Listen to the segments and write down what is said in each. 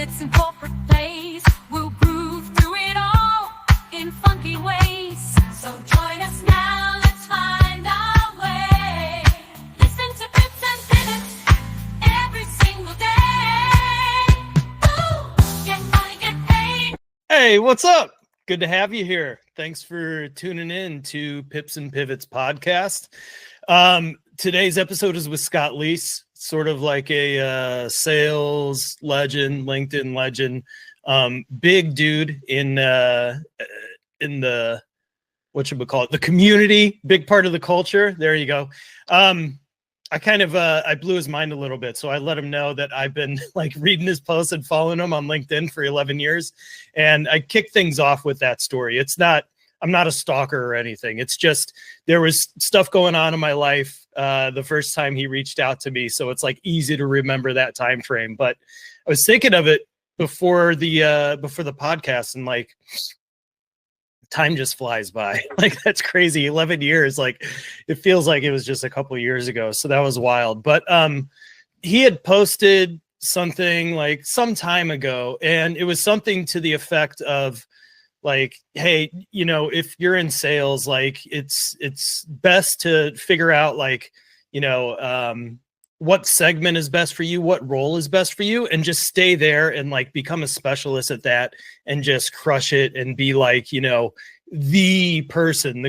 pivots in corporate plays. We'll groove through it all in funky ways. So join us now, let's find our way. Listen to Pips and Pivots every single day. Ooh, get money, get paid. Hey, what's up? Good to have you here. Thanks for tuning in to Pips and Pivots podcast. Today's episode is with Scott Leese, sort of like a sales legend, LinkedIn legend, big dude in the the community, big part of the culture. There you go. I blew his mind a little bit, so I let him know that I've been like reading his posts and following him on LinkedIn for 11 years, and I kicked things off with that story. I'm not a stalker or anything. It's just there was stuff going on in my life the first time he reached out to me, so it's like easy to remember that time frame. But I was thinking of it before the podcast, and like time just flies by. Like that's crazy. 11 years, like it feels like it was just a couple of years ago. So that was wild. But he had posted something like some time ago, and it was something to the effect of like, hey, you know, if you're in sales, like it's best to figure out like, you know, what segment is best for you, what role is best for you, and just stay there and like become a specialist at that and just crush it and be like, you know, the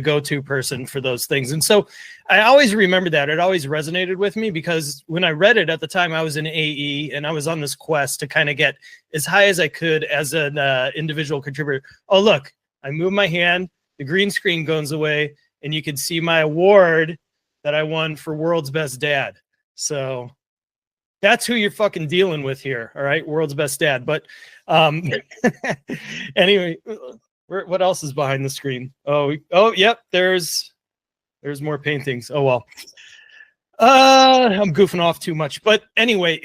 go-to person for those things. And so I always remember that. It always resonated with me because when I read it at the time, I was in AE and I was on this quest to kind of get as high as I could as an individual contributor. Oh, look, I move my hand, the green screen goes away, and you can see my award that I won for World's Best Dad. So that's who you're fucking dealing with here. All right. World's Best Dad. But anyway, what else is behind the screen? Oh, yep. There's more paintings. Oh, well, I'm goofing off too much, but anyway,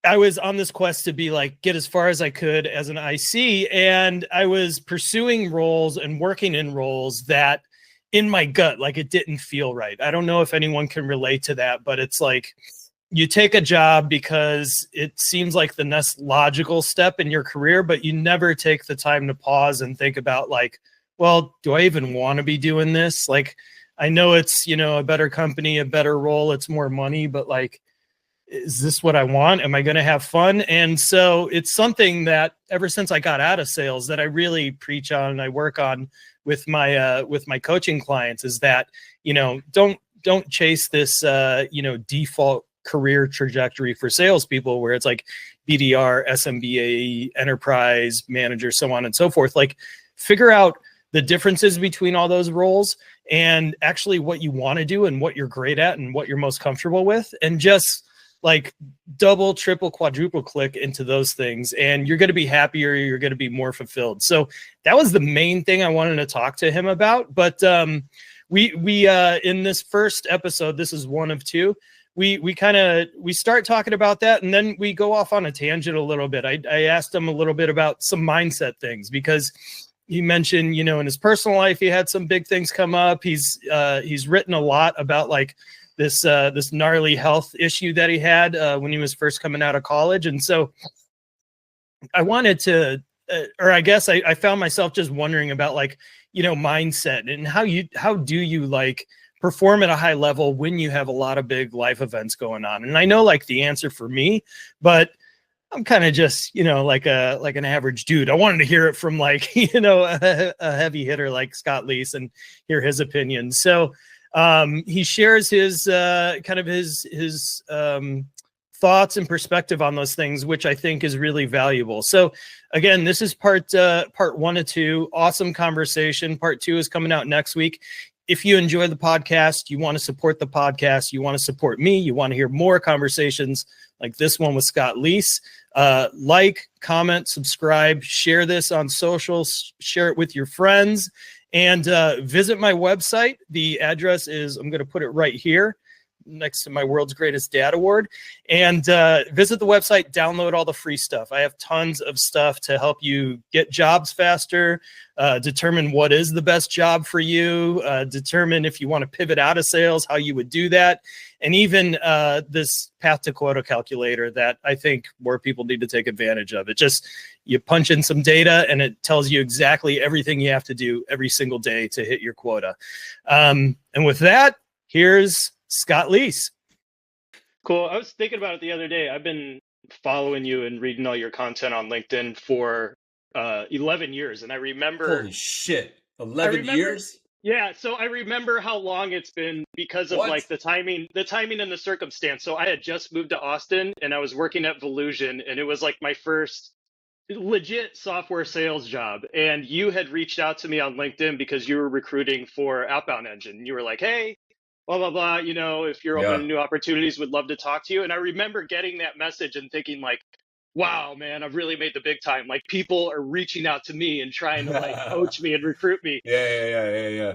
I was on this quest to be like, get as far as I could as an IC. And I was pursuing roles and working in roles that in my gut, like it didn't feel right. I don't know if anyone can relate to that, but it's like you take a job because it seems like the next logical step in your career, but you never take the time to pause and think about like, well, do I even want to be doing this? Like, I know it's, you know, a better company, a better role, it's more money, but like, is this what I want? Am I going to have fun? And so it's something that ever since I got out of sales that I really preach on and I work on with my coaching clients is that, you know, don't chase this, you know, default career trajectory for salespeople where it's like BDR, SMBA, enterprise manager, so on and so forth. Like figure out the differences between all those roles and actually what you want to do and what you're great at and what you're most comfortable with, and just like double, triple, quadruple click into those things, and you're going to be happier. You're going to be more fulfilled. So that was the main thing I wanted to talk to him about. But we in this first episode, this is one of two. We start talking about that, and then we go off on a tangent a little bit. I asked him a little bit about some mindset things because he mentioned, you know, in his personal life, he had some big things come up. He's written a lot about like this gnarly health issue that he had when he was first coming out of college. And so I wanted to, or I guess I found myself just wondering about like, you know, mindset and how do you like perform at a high level when you have a lot of big life events going on? And I know like the answer for me, but I'm kind of just, you know, like an average dude. I wanted to hear it from like, you know, a heavy hitter like Scott Leese and hear his opinion. So he shares his his thoughts and perspective on those things, which I think is really valuable. So again, this is part 1 of 2. Awesome conversation. Part 2 is coming out next week. If you enjoy the podcast, you want to support the podcast, you want to support me, you want to hear more conversations like this one with Scott Leese, like, comment, subscribe, share this on socials, share it with your friends, and visit my website. The address is, I'm going to put it right here, next to my World's Greatest Dad Award. And visit the website, download all the free stuff. I have tons of stuff to help you get jobs faster, determine what is the best job for you, determine if you want to pivot out of sales, how you would do that. And even this path to quota calculator that I think more people need to take advantage of. It just, you punch in some data and it tells you exactly everything you have to do every single day to hit your quota. And with that, here's Scott Leese. Cool. I was thinking about it the other day. I've been following you and reading all your content on LinkedIn for 11 years. And I remember... Holy shit. 11 years? Yeah, so I remember how long it's been because of like the timing and the circumstance. So I had just moved to Austin and I was working at Volusion, and it was like my first legit software sales job. And you had reached out to me on LinkedIn because you were recruiting for Outbound Engine. And you were like, hey, blah, blah, blah, you know, if you're open to new opportunities, would love to talk to you. And I remember getting that message and thinking like, wow, man, I've really made the big time. Like, people are reaching out to me and trying to like coach me and recruit me. Yeah.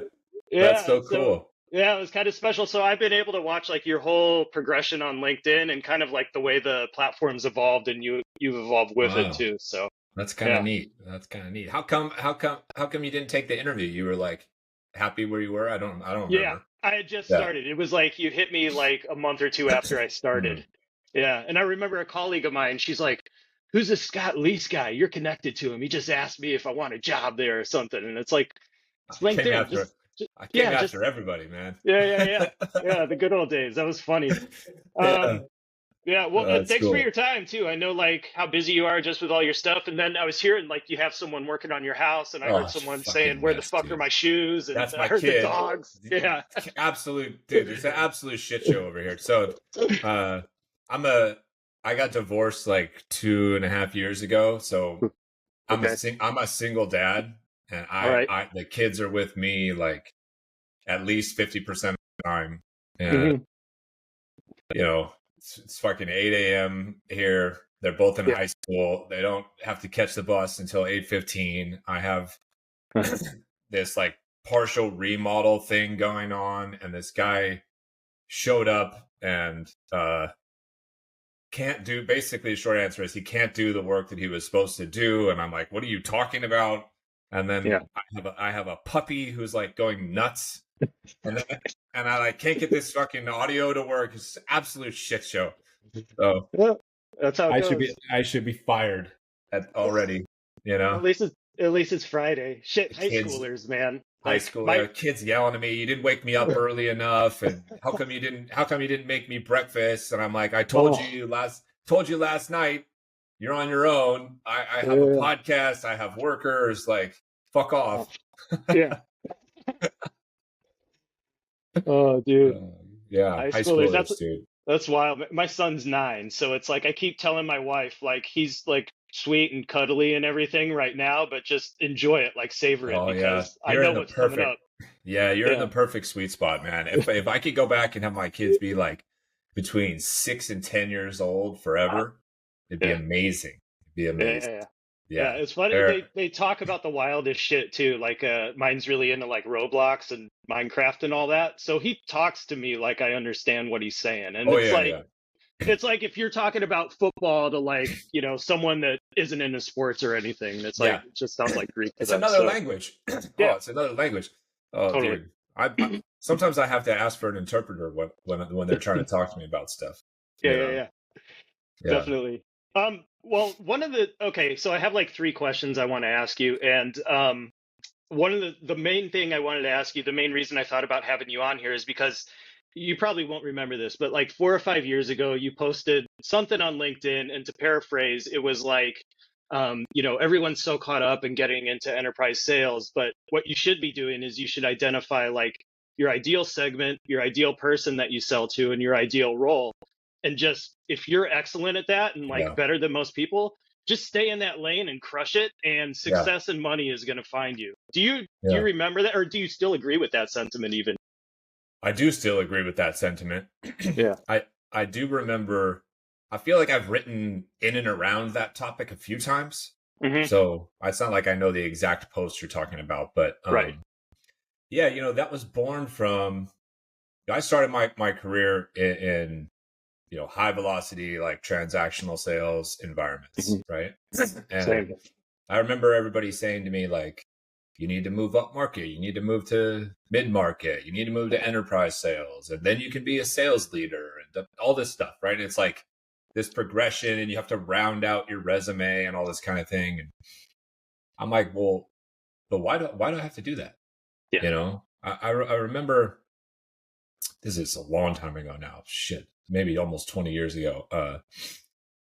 That's so cool. Yeah, it was kind of special. So I've been able to watch like your whole progression on LinkedIn and kind of like the way the platform's evolved, and you've evolved with it too. So that's kind of neat. That's kind of neat. How come you didn't take the interview? You were like happy where you were? I don't remember. Yeah, I had just started. It was like you hit me like a month or two after I started. Yeah. And I remember a colleague of mine, she's like, who's this Scott Leese guy? You're connected to him. He just asked me if I want a job there or something. And it's like, it's LinkedIn. I came after everybody, man. Yeah. The good old days. That was funny. Well, thanks for your time too. I know like how busy you are just with all your stuff. And then I was hearing like you have someone working on your house, and I heard someone saying, where the fuck are my shoes? And that's my I heard kid. The dogs. Yeah. Absolute, dude. It's an absolute shit show over here. So I got divorced like 2.5 years ago. So I'm a single dad, and I the kids are with me like at least 50% of the time. And you know, it's fucking 8 a.m. here. They're both in high school. They don't have to catch the bus until 8:15. I have this like partial remodel thing going on, and this guy showed up and can't do, basically the short answer is he can't do the work that he was supposed to do. And I'm like, what are you talking about? And then I have a puppy who's like going nuts, and I like can't get this fucking audio to work. It's an absolute shit show. So that's how it goes. I should be fired already, you know. At least it's Friday. Shit, high schoolers, man. High school kids yelling at me, you didn't wake me up early enough, and how come you didn't make me breakfast? And I'm like, I told you last night, you're on your own. I have a podcast, I have workers, like fuck off. Yeah. Oh, dude. High schoolers, dude. That's wild. My son's 9, so it's like I keep telling my wife, like, he's like sweet and cuddly and everything right now, but just enjoy it, like savor it, because I know what's coming up. Yeah, you're in the perfect sweet spot, man. If I could go back and have my kids be like between 6 and 10 years old forever, it'd be amazing. It'd be amazing. Yeah, it's funny. They talk about the wildest shit too. Like mine's really into like Roblox and Minecraft and all that. So he talks to me like I understand what he's saying. And it's like if you're talking about football to like, you know, someone that isn't into sports or anything, it's like it just sounds like Greek. It's another language. It's another language. Oh, totally. Dude. I sometimes I have to ask for an interpreter when they're trying to talk to me about stuff. Yeah. Definitely. Well, so I have like 3 questions I want to ask you. And one of the main thing I wanted to ask you, the main reason I thought about having you on here is because you probably won't remember this, but like 4 or 5 years ago, you posted something on LinkedIn, and to paraphrase, it was like, you know, everyone's so caught up in getting into enterprise sales, but what you should be doing is you should identify like your ideal segment, your ideal person that you sell to, and your ideal role. And just, if you're excellent at that and like better than most people, just stay in that lane and crush it, and success and money is going to find you. Do you remember that, or do you still agree with that sentiment even? I do still agree with that sentiment. Yeah. I do remember, I feel like I've written in and around that topic a few times. So it's not like I know the exact post you're talking about, but yeah, you know, that was born from I started my career in high velocity, like transactional sales environments, right? And Same. I remember everybody saying to me, like, you need to move up market, you need to move to mid market, you need to move to enterprise sales, and then you can be a sales leader and all this stuff, right? And it's like this progression, and you have to round out your resume and all this kind of thing. And I'm like, well, but why do I have to do that? Yeah. I remember, this is a long time ago now, shit, maybe almost 20 years ago.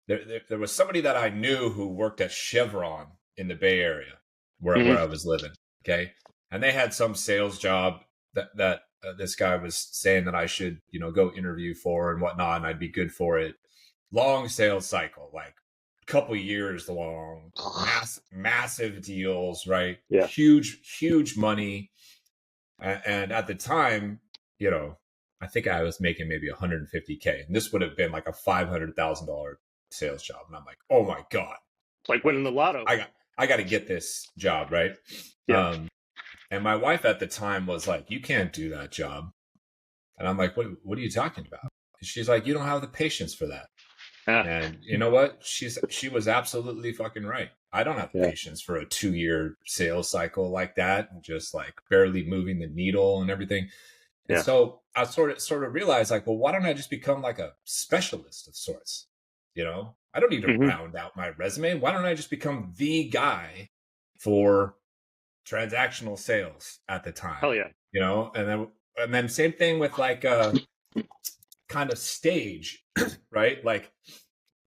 There was somebody that I knew who worked at Chevron in the Bay Area where I was living. Okay. And they had some sales job that this guy was saying that I should, go interview for and whatnot, and I'd be good for it. Long sales cycle, like a couple years long, massive deals, right? Yeah. Huge money. And at the time, I think I was making maybe $150K, and this would have been like a $500,000 sales job. And I'm like, oh my God, It's like winning the lotto. I got to get this job, right? Yeah. And my wife at the time was like, you can't do that job. And I'm like, what are you talking about? And she's like, you don't have the patience for that. And you know what? She was absolutely fucking right. I don't have the patience for a 2-year sales cycle like that, and just like barely moving the needle and everything. And so I sort of realized, like, well, why don't I just become like a specialist of sorts? I don't need to round out my resume. Why don't I just become the guy for transactional sales at the time? Hell yeah. And then same thing with like kind of stage, right? Like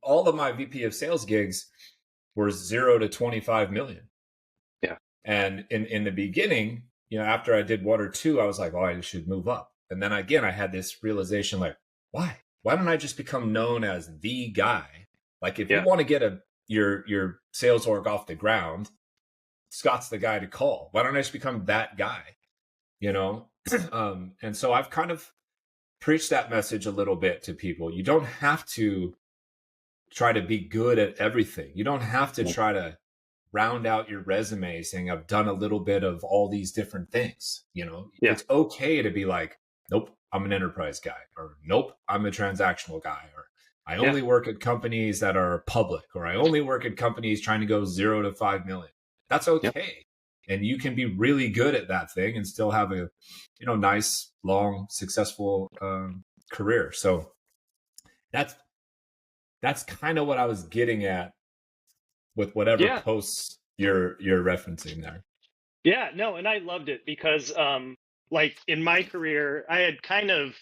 all of my VP of sales gigs were 0 to 25 million. Yeah. And in the beginning, after I did 1 or 2, I was like, oh, I should move up. And then again, I had this realization, like, why don't I just become known as the guy? Like if you want to get your sales org off the ground, Scott's the guy to call. Why don't I just become that guy? And so I've kind of preached that message a little bit to people. You don't have to try to be good at everything. You don't have to try to round out your resume saying I've done a little bit of all these different things. It's okay to be like, nope, I'm an enterprise guy, or nope, I'm a transactional guy, or I only work at companies that are public, or I only work at companies trying to go 0 to 5 million. That's okay. And you can be really good at that thing and still have a, nice, long, successful career. So that's kind of what I was getting at with whatever posts you're referencing there. Yeah, no, and I loved it because like in my career, I had kind of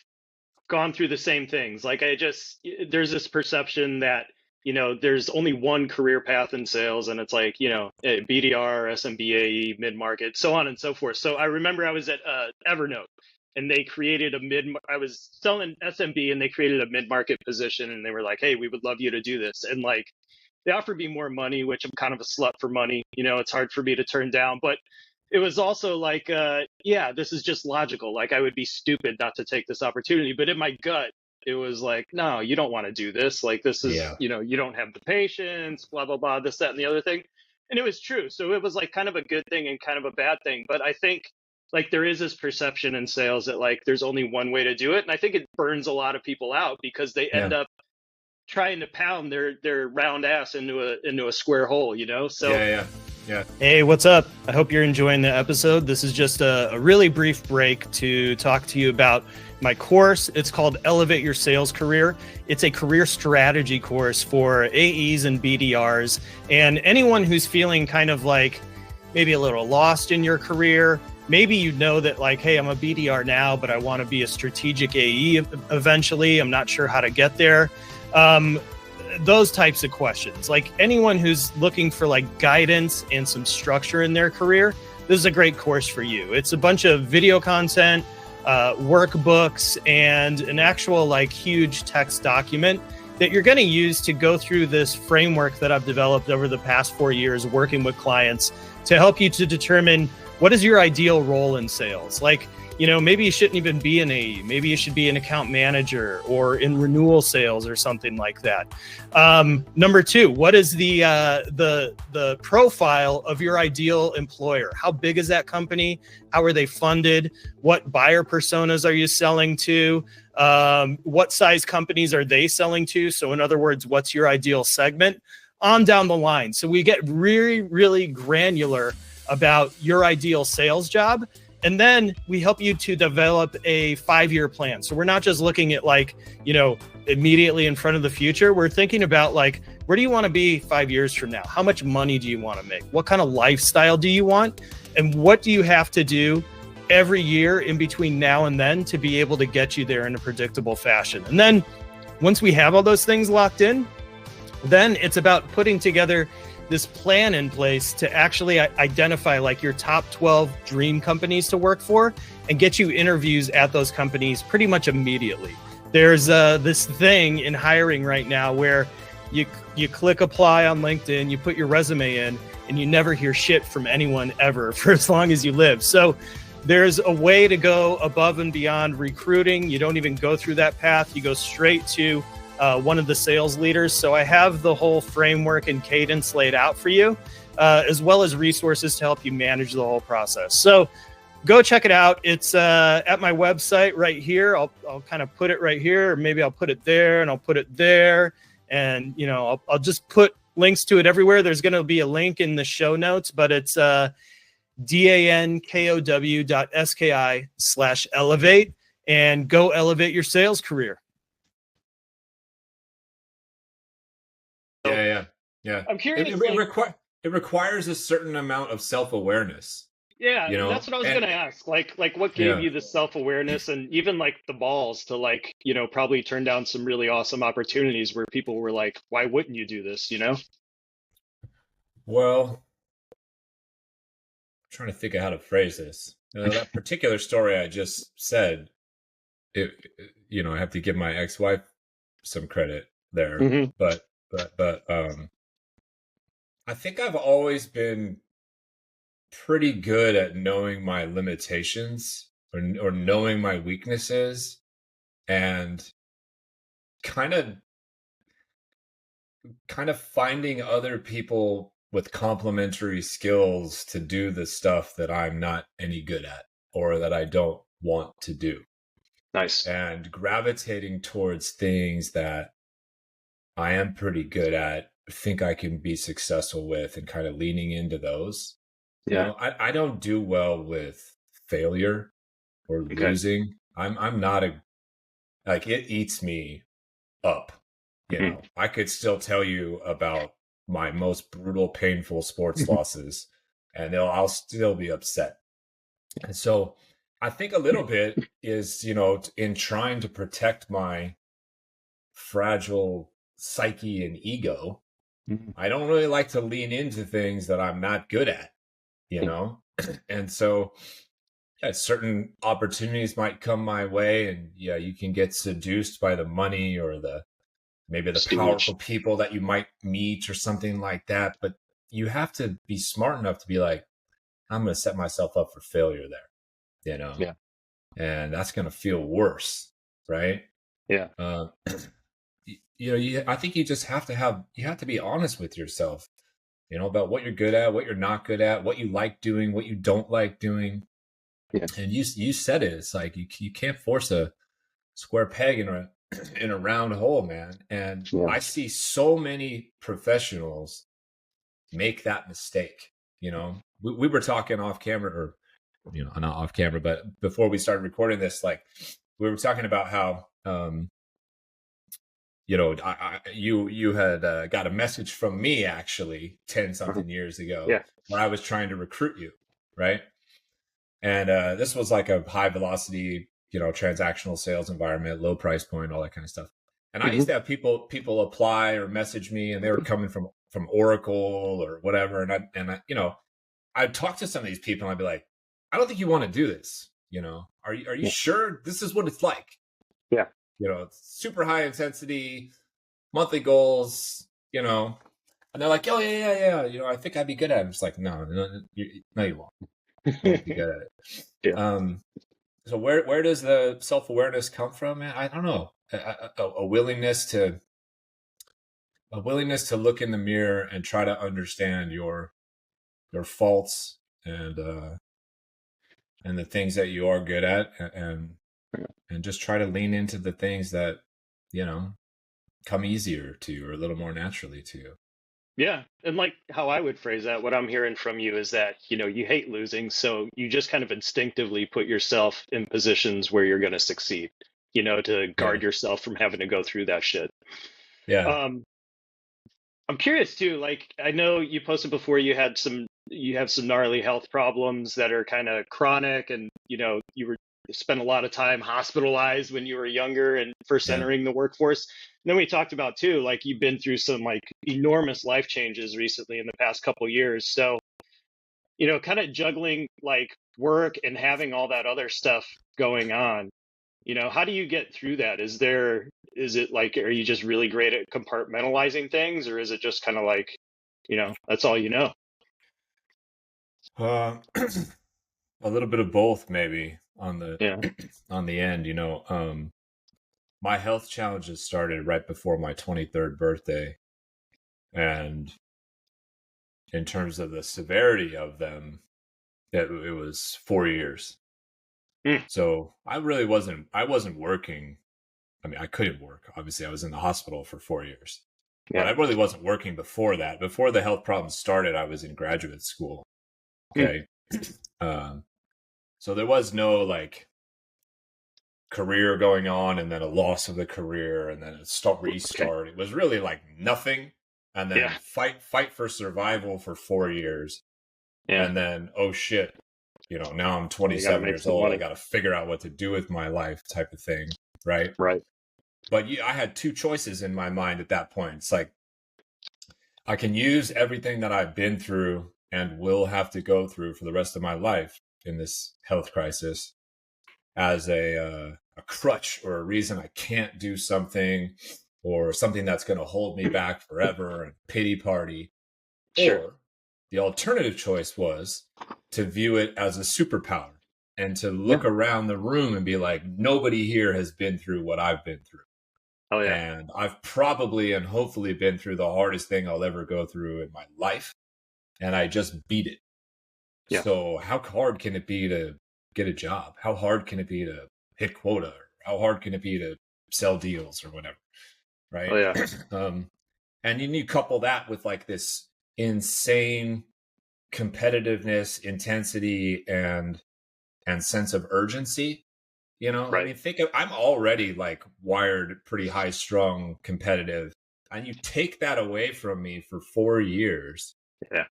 gone through the same things. Like there's this perception that, there's only one career path in sales, and it's like, BDR, SMBAE, mid-market, so on and so forth. So I remember I was at Evernote, and they created I was selling SMB, and they created a mid-market position, and they were like, hey, we would love you to do this. And like, they offered me more money, which I'm kind of a slut for money. It's hard for me to turn down, but it was also like, this is just logical. Like I would be stupid not to take this opportunity, but in my gut, it was like, no, you don't want to do this. Like this is, you don't have the patience, blah, blah, blah, this, that, and the other thing. And it was true. So it was like kind of a good thing and kind of a bad thing. But I think like there is this perception in sales that like there's only one way to do it. And I think it burns a lot of people out because they end up trying to pound their round ass into a square hole, So yeah. Hey, what's up? I hope you're enjoying the episode. This is just a really brief break to talk to you about my course. It's called Elevate Your Sales Career. It's a career strategy course for AEs and BDRs and anyone who's feeling kind of like maybe a little lost in your career. Maybe you know that like, hey, I'm a BDR now, but I want to be a strategic AE eventually. I'm not sure how to get there. Those types of questions, like anyone who's looking for like guidance and some structure in their career, this is a great course for you. It's a bunch of video content, workbooks, and an actual like huge text document that you're going to use to go through this framework that I've developed over the past 4 years working with clients to help you to determine what is your ideal role in sales. Like, maybe you shouldn't even be an AE. Maybe you should be an account manager or in renewal sales or something like that. Number two, what is the profile of your ideal employer? How big is that company? How are they funded? What buyer personas are you selling to? What size companies are they selling to? So in other words, what's your ideal segment? On down the line. So we get really, really granular about your ideal sales job. And then we help you to develop a 5-year plan. So we're not just looking at immediately in front of the future. We're thinking about where do you want to be 5 years from now? How much money do you want to make? What kind of lifestyle do you want? And what do you have to do every year in between now and then to be able to get you there in a predictable fashion? And then once we have all those things locked in, then it's about putting together this plan in place to actually identify your top 12 dream companies to work for and get you interviews at those companies pretty much immediately. There's this thing in hiring right now where you click apply on LinkedIn, you put your resume in, and you never hear shit from anyone ever for as long as you live. So there's a way to go above and beyond recruiting. You don't even go through that path. You go straight to one of the sales leaders. So I have the whole framework and cadence laid out for you, as well as resources to help you manage the whole process. So go check it out. It's at my website right here. I'll kind of put it right here, or maybe I'll put it there and I'll put it there. And, I'll just put links to it everywhere. There's going to be a link in the show notes, but it's dankow.ski/elevate, and go elevate your sales career. Yeah. I'm curious. It requires a certain amount of self-awareness. Yeah, that's what I was going to ask. Like what gave you the self-awareness and even the balls to probably turn down some really awesome opportunities where people were like, why wouldn't you do this, Well, I'm trying to think of how to phrase this. That particular story I just said, I have to give my ex-wife some credit there, Mm-hmm. but I think I've always been pretty good at knowing my limitations or knowing my weaknesses and kind of finding other people with complementary skills to do the stuff that I'm not any good at or that I don't want to do. Nice. And gravitating towards things that I am pretty good at, think I can be successful with, and kind of leaning into those. Yeah. I don't do well with failure or losing. I'm not it eats me up. I could still tell you about my most brutal, painful sports losses, and I'll still be upset. And so I think a little bit is, in trying to protect my fragile psyche and ego, I don't really like to lean into things that I'm not good at, and so certain opportunities might come my way, and you can get seduced by the money or maybe the powerful people that you might meet or something like that. But you have to be smart enough to be like, I'm going to set myself up for failure there, and that's going to feel worse. Right. Yeah. I think you just have to be honest with yourself, about what you're good at, what you're not good at, what you like doing, what you don't like doing. Yeah. And you said it. It's like you can't force a square peg in a round hole, man. And I see so many professionals make that mistake. We were talking off camera, or not off camera, but before we started recording this, we were talking about how you had got a message from me actually 10 something years ago when I was trying to recruit you, right? And this was like a high velocity, transactional sales environment, low price point, all that kind of stuff. And I used to have people apply or message me, and they were coming from Oracle or whatever. And I'd talk to some of these people and I'd be like, I don't think you want to do this. Are you sure this is what it's like? Yeah. It's super high intensity, monthly goals, and they're like, oh yeah. I think I'd be good at it. I'm just like, no, you won't. You won't be good at it. So where does the self-awareness come from, man? I don't know. A willingness to look in the mirror and try to understand your faults and the things that you are good at, and just try to lean into the things that, you know, come easier to you or a little more naturally to you. Yeah. And like how I would phrase that, what I'm hearing from you is that, you hate losing. So you just kind of instinctively put yourself in positions where you're going to succeed, to Yeah. guard yourself from having to go through that shit. Yeah. Um, I'm curious too, like I know you posted before you have some gnarly health problems that are kind of chronic, and you spent a lot of time hospitalized when you were younger and first Yeah. entering the workforce. And then we talked about too, like you've been through some like enormous life changes recently in the past couple years. So, kind of juggling like work and having all that other stuff going on. How do you get through that? Is it like, are you just really great at compartmentalizing things, or is it just kind of like, that's all you know? Uh, a little bit of both, maybe on the Yeah. on the end. My health challenges started right before my 23rd birthday, and in terms of the severity of them, it was 4 years. Mm. So I wasn't working. I mean, I couldn't work. Obviously, I was in the hospital for 4 years, but Yeah. I really wasn't working before that. Before the health problems started, I was in graduate school. Mm. Okay. So there was no like career going on and then a loss of the career and then a restart. Okay. It was really like nothing. And Yeah. then fight for survival for 4 years. Yeah. And then, oh shit, now I'm Well, you got to 27 make years some old. I money. got to figure out what to do with my life type of thing. Right. Right. But I had two choices in my mind at that point. It's like, I can use everything that I've been through and will have to go through for the rest of my life in this health crisis as a crutch or a reason I can't do something or something that's going to hold me back forever and pity party. Sure. Or the alternative choice was to view it as a superpower and to look around the room and be like, nobody here has been through what I've been through. Oh yeah. And I've probably and hopefully been through the hardest thing I'll ever go through in my life. And I just beat it. Yeah. So how hard can it be to get a job? How hard can it be to hit quota? Or how hard can it be to sell deals or whatever? Right. Oh yeah. And you couple that with like this insane competitiveness, intensity, and sense of urgency. I mean, I'm already like wired pretty high strung, competitive, and you take that away from me for 4 years. Yeah.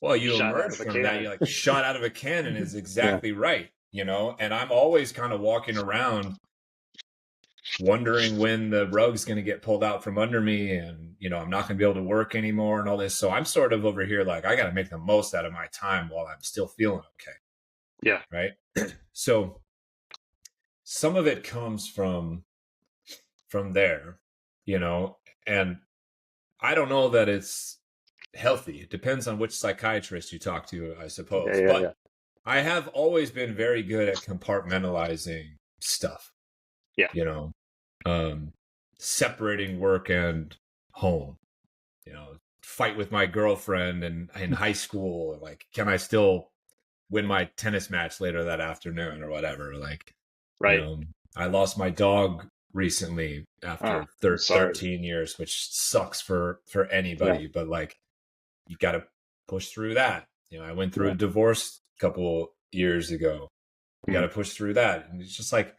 Well, you Shot out emerge of a from that, cannon. you're like shot out of a cannon is exactly right. And I'm always kind of walking around wondering when the rug's going to get pulled out from under me and, I'm not going to be able to work anymore and all this. So I'm sort of over here like, I got to make the most out of my time while I'm still feeling okay. Yeah. Right. So some of it comes from there, and I don't know that it's healthy. It depends on which psychiatrist you talk to, I suppose. Yeah. But I have always been very good at compartmentalizing stuff. Yeah. Separating work and home. Fight with my girlfriend in high school. Like, can I still win my tennis match later that afternoon or whatever? Like, right. I lost my dog recently after 13 years, which sucks for anybody. Yeah. But like, you got to push through that. I went through a divorce a couple years ago. You got to push through that. And it's just like,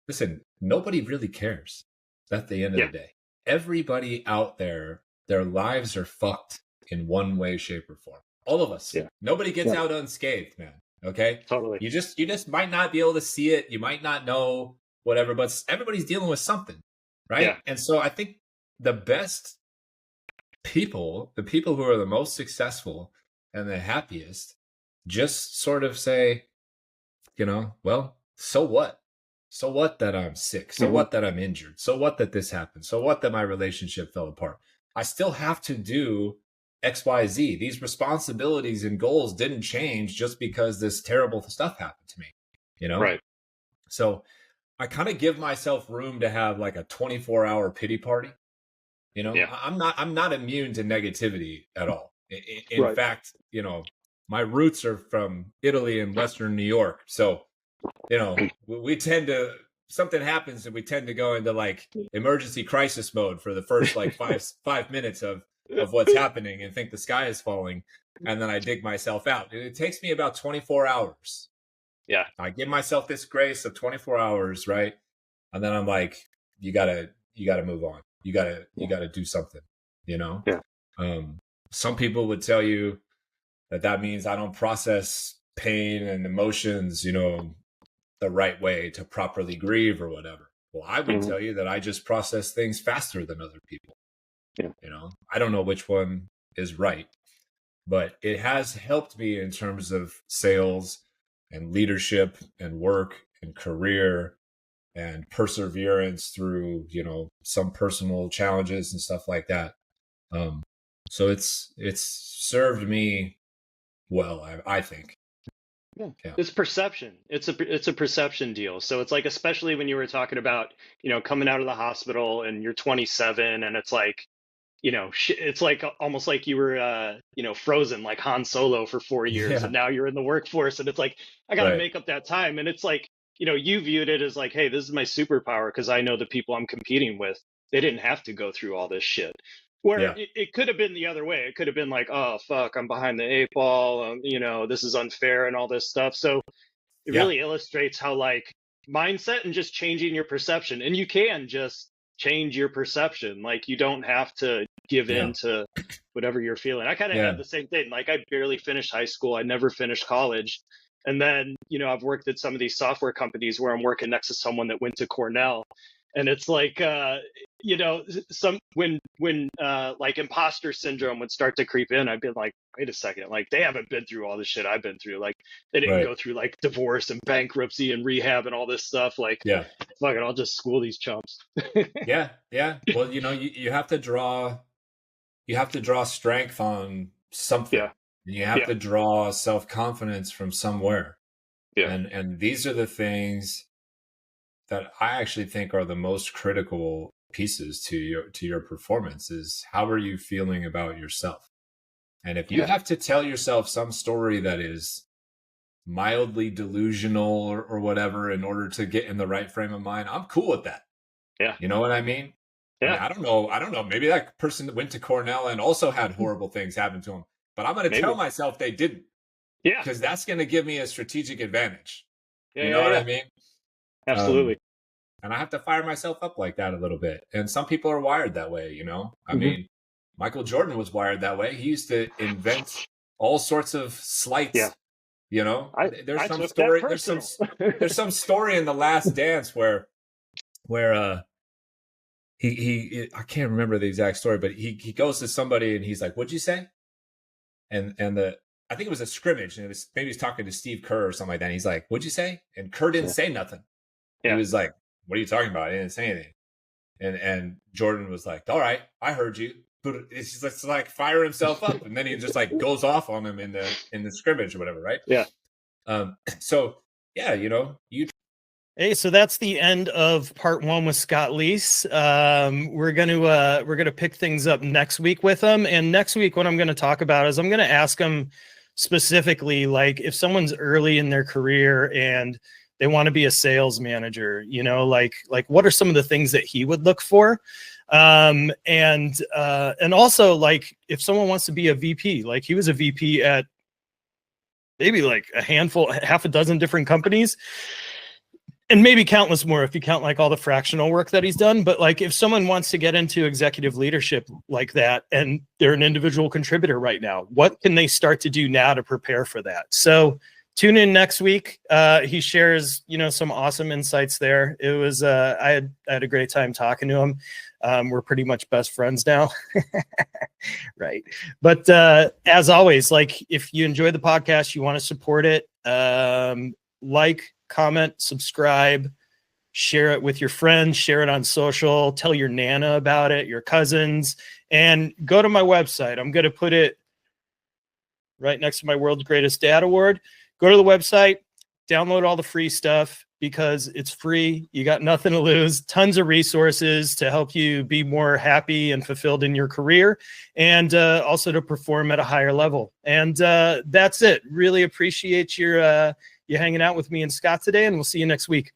listen, nobody really cares at the end of the day. Everybody out there, their lives are fucked in one way, shape, or form. All of us. Yeah. Nobody gets out unscathed, man. Okay? Totally. You just might not be able to see it. You might not know whatever, but everybody's dealing with something. Right? Yeah. And so I think the best people, the people who are the most successful and the happiest, just sort of say, well, so what? So what that I'm sick? So what that I'm injured? So what that this happened? So what that my relationship fell apart? I still have to do X, Y, Z. These responsibilities and goals didn't change just because this terrible stuff happened to me, Right. So I kind of give myself room to have like a 24-hour pity party. You know, I'm not immune to negativity at all. In fact, you know, my roots are from Italy and Western New York. So, you know, we tend to, something happens and we tend to go into like emergency crisis mode for the first like five minutes of what's happening and think the sky is falling. And then I dig myself out. It takes me about 24 hours. Yeah. I give myself this grace of 24 hours, right? And then I'm like, you gotta move on. You gotta do something, you know? Yeah. Some people would tell you that means I don't process pain and emotions, you know, the right way to properly grieve or whatever. Well, I would tell you that I just process things faster than other people. Yeah. You know, I don't know which one is right, but it has helped me in terms of sales and leadership and work and career and perseverance through, you know, some personal challenges and stuff like that. So it's served me well, I think. Yeah. It's perception. It's a perception deal. So it's like, especially when you were talking about, you know, coming out of the hospital and you're 27 and it's like, you know, it's like almost like you were, you know, frozen like Han Solo for 4 years, and now you're in the workforce, and it's like, I got to make up that time. And it's like, you know, you viewed it as like, hey, this is my superpower because I know the people I'm competing with, they didn't have to go through all this shit. Where it could have been the other way. It could have been like, oh, fuck, I'm behind the 8 ball. You know, this is unfair and all this stuff. So it really illustrates how like mindset and just changing your perception. And you can just change your perception. Like you don't have to give in to whatever you're feeling. I kind of had the same thing. Like I barely finished high school. I never finished college. And then, you know, I've worked at some of these software companies where I'm working next to someone that went to Cornell. And it's like, you know, when like imposter syndrome would start to creep in, I'd be like, wait a second, like they haven't been through all the shit I've been through. Like they didn't go through like divorce and bankruptcy and rehab and all this stuff. Like, fuck it, I'll just school these chumps. Yeah. Well, you know, you have to draw strength on something. Yeah. You have to draw self-confidence from somewhere. Yeah. And these are the things that I actually think are the most critical pieces to your performance is how are you feeling about yourself? And if you have to tell yourself some story that is mildly delusional or whatever in order to get in the right frame of mind, I'm cool with that. Yeah. You know what I mean? Yeah. I mean, I don't know. Maybe that person that went to Cornell and also had horrible things happen to him, but I'm going to tell myself they didn't. Yeah. Because that's going to give me a strategic advantage. You know what I mean? Absolutely. And I have to fire myself up like that a little bit. And some people are wired that way, you know? I mean, Michael Jordan was wired that way. He used to invent all sorts of slights. Yeah. You know? There's some story. There's some story in The Last Dance where he I can't remember the exact story, but he goes to somebody and he's like, "What'd you say?" And I think it was a scrimmage, and maybe he's talking to Steve Kerr or something like that. And he's like, "What'd you say?" And Kerr didn't say nothing. He was like, "What are you talking about?" He didn't say anything. And Jordan was like, "All right, I heard you." But it's just like fire himself up, and then he just like goes off on him in the scrimmage or whatever, right? Yeah. So yeah, you know, Hey, so that's the end of part 1 with Scott Leese. We're gonna pick things up next week with him, and next week what I'm going to talk about is I'm going to ask him specifically, like if someone's early in their career and they want to be a sales manager, you know, like what are some of the things that he would look for, and also like if someone wants to be a VP, like he was a VP at maybe like half a dozen different companies. And maybe countless more if you count like all the fractional work that he's done. But like if someone wants to get into executive leadership like that and they're an individual contributor right now, what can they start to do now to prepare for that? So tune in next week. He shares, you know, some awesome insights there. It was I had a great time talking to him. We're pretty much best friends now. Right. But as always, like if you enjoy the podcast, you want to support it, like, comment, subscribe, share it with your friends, share it on social, tell your Nana about it, your cousins, and go to my website. I'm going to put it right next to my World's Greatest Dad Award. Go to the website, download all the free stuff, because it's free. You got nothing to lose, tons of resources to help you be more happy and fulfilled in your career, and also to perform at a higher level. And that's it. Really appreciate you hanging out with me and Scott today, and we'll see you next week.